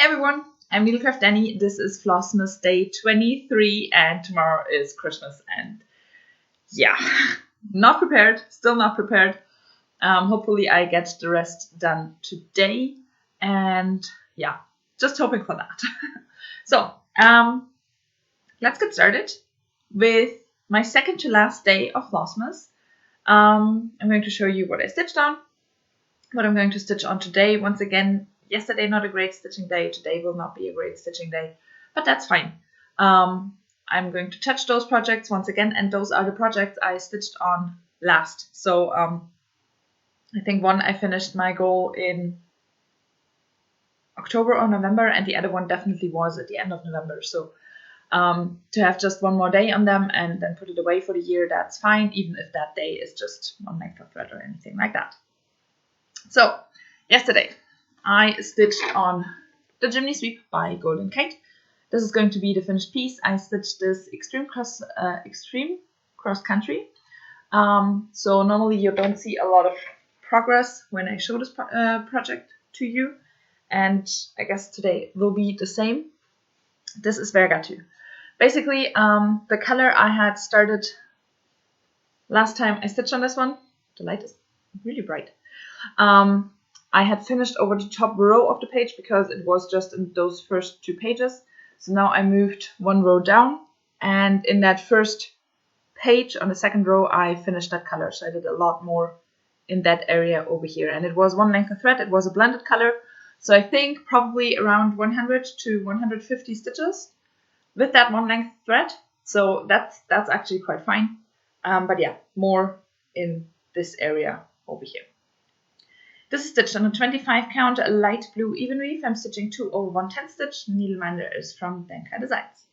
everyone, I'm Needlecraft Danny. This is Flossmas day 23 and tomorrow is Christmas and yeah, not prepared, still not prepared. Hopefully I get the rest done today and yeah, just hoping for that. So, let's get started with my second to last day of Flossmas. I'm going to show you what I stitched on, what I'm going to stitch on today. Once again, yesterday not a great stitching day, today will not be a great stitching day, but that's fine. I'm going to touch those projects once again, and those are the projects I stitched on last. So I think one I finished my goal in October or November, and the other one definitely was at the end of November. So to have just one more day on them and then put it away for the year, that's fine, even if that day is just one length of thread or anything like that. So yesterday I stitched on the Chimney sweep by Golden Kate. This is going to be the finished piece. I stitched this extreme cross country. So normally you don't see a lot of progress when I show this project to you, and I guess today will be the same. This is Vergatu. Basically, the color I had started last time I stitched on this one. The light is really bright. I had finished over the top row of the page because it was just in those first two pages. So now I moved one row down, and in that first page on the second row I finished that color. So I did a lot more in that area over here, and it was one length of thread. It was a blended color, so I think probably around 100 to 150 stitches with that one length thread. So that's actually quite fine. But yeah, more in this area over here. This is stitched on a 25 count light blue even weave. I'm stitching 2 over 1/10 stitch. Needleminder is from Denka Designs.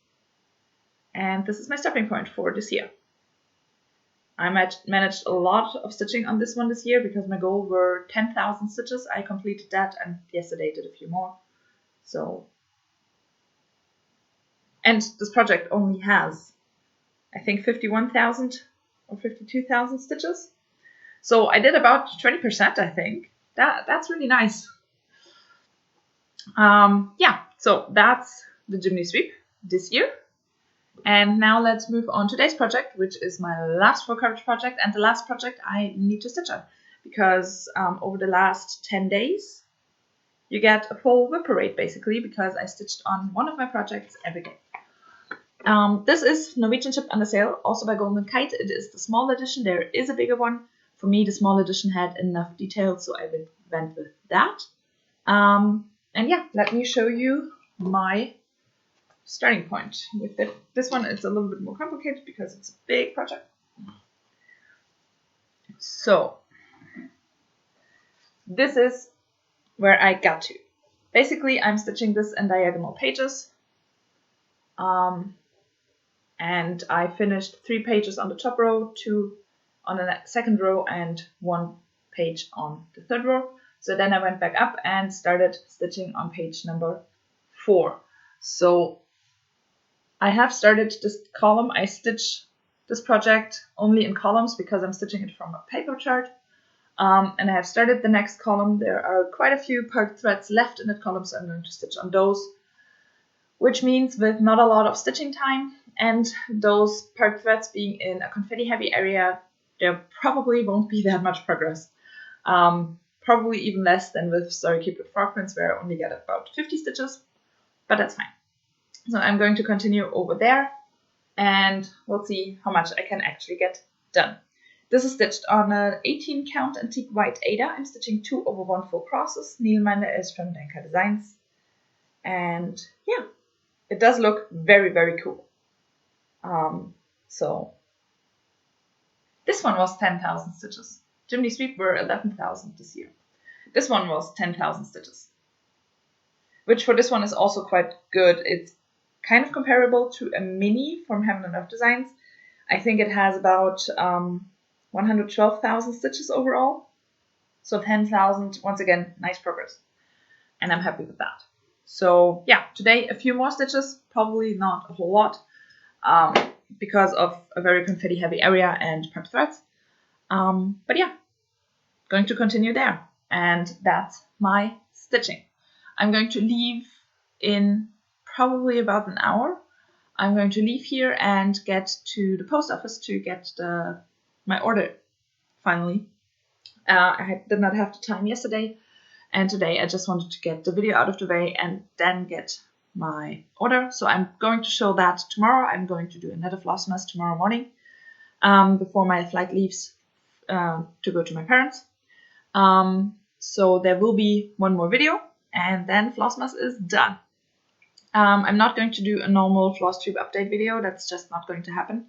And this is my stopping point for this year. I managed a lot of stitching on this one this year because my goal were 10,000 stitches. I completed that, and yesterday did a few more. So, and this project only has, I think, 51,000 or 52,000 stitches. So I did about 20%, I think. That's really nice. Yeah, so that's the Chimney sweep this year. And now let's move on to today's project, which is my last full coverage project and the last project I need to stitch on, because over the last 10 days you get a full whip parade basically, because I stitched on one of my projects every day. This is Norwegian shipped under sale, also by Golden Kite. It is the small edition. There is a bigger one. For me, the small edition had enough details, so I went with that. And yeah, let me show you my starting point with it. This one is a little bit more complicated because it's a big project. So this is where I got to. Basically, I'm stitching this in diagonal pages. And I finished 3 pages on the top row, 2 on the second row, and 1 page on the third row. So then I went back up and started stitching on page number 4. So I have started this column. I stitch this project only in columns because I'm stitching it from a paper chart. And I have started the next column. There are quite a few part threads left in that column, so I'm going to stitch on those, which means with not a lot of stitching time, and those part threads being in a confetti heavy area, there probably won't be that much progress. Probably even less than with Story Keep with Frog Prints, where I only get about 50 stitches, but that's fine. So I'm going to continue over there, and we'll see how much I can actually get done. This is stitched on an 18 count antique white Ada. I'm stitching 2 over 1 full crosses. Needleminder is from Denka Designs. And yeah, it does look very, very cool. So this one was 10,000 stitches. Chimney sweep were 11,000 this year. This one was 10,000 stitches, which for this one is also quite good. It's kind of comparable to a mini from Heaven and Earth Designs. I think it has about 112,000 stitches overall. So 10,000, once again, nice progress. And I'm happy with that. So yeah, today a few more stitches, probably not a whole lot, because of a very confetti heavy area and part threads. But yeah, going to continue there. And that's my stitching. I'm going to leave in probably about an hour. I'm going to leave here and get to the post office to get my order finally. I did not have the time yesterday, and today I just wanted to get the video out of the way and then get my order. So I'm going to show that tomorrow. I'm going to do another Flossmas tomorrow morning before my flight leaves to go to my parents. So there will be one more video, and then Flossmas is done. I'm not going to do a normal flosstube update video. That's just not going to happen.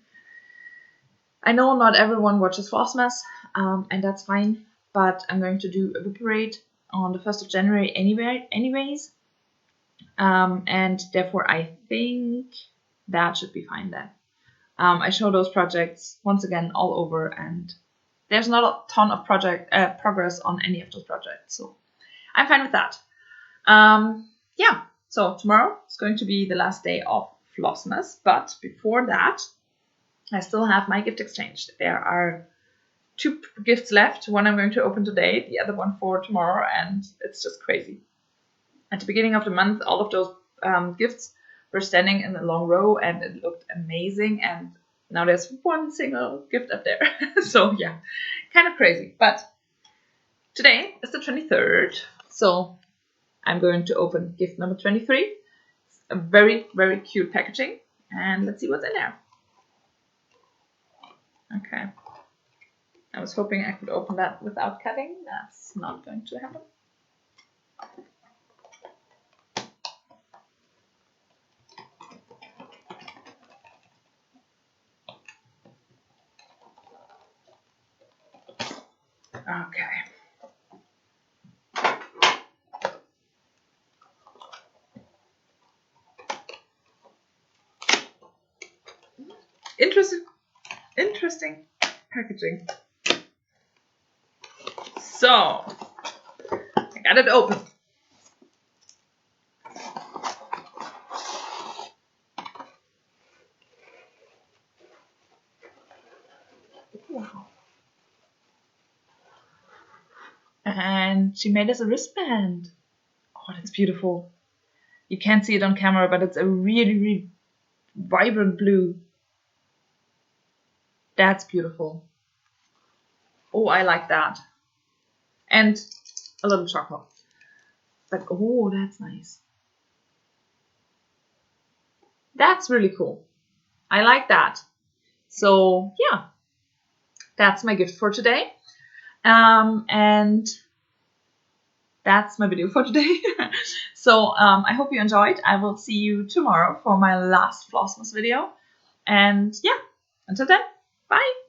I know not everyone watches Flossmas, and that's fine, but I'm going to do a parade on the 1st of January anyways. And therefore I think that should be fine then. I show those projects once again all over, and there's not a ton of progress on any of those projects, so I'm fine with that. Yeah, so tomorrow is going to be the last day of Flossmas, but before that I still have my gift exchange. There are 2 gifts left. One I'm going to open today, the other one for tomorrow, and it's just crazy. At the beginning of the month, all of those gifts were standing in a long row, and it looked amazing, and now there's one single gift up there. So yeah, kind of crazy. But today is the 23rd, so I'm going to open gift number 23. It's a very, very cute packaging, and let's see what's in there. Okay. I was hoping I could open that without cutting. That's not going to happen. Okay. Interesting packaging. So, I got it open. Wow. And she made us a wristband. Oh, that's beautiful. You can't see it on camera, but it's a really, really vibrant blue. That's beautiful. Oh, I like that. And a little chocolate. But oh, that's nice. That's really cool. I like that. So yeah, that's my gift for today. And that's my video for today. So I hope you enjoyed. I will see you tomorrow for my last Flossmas video. And yeah, until then, bye.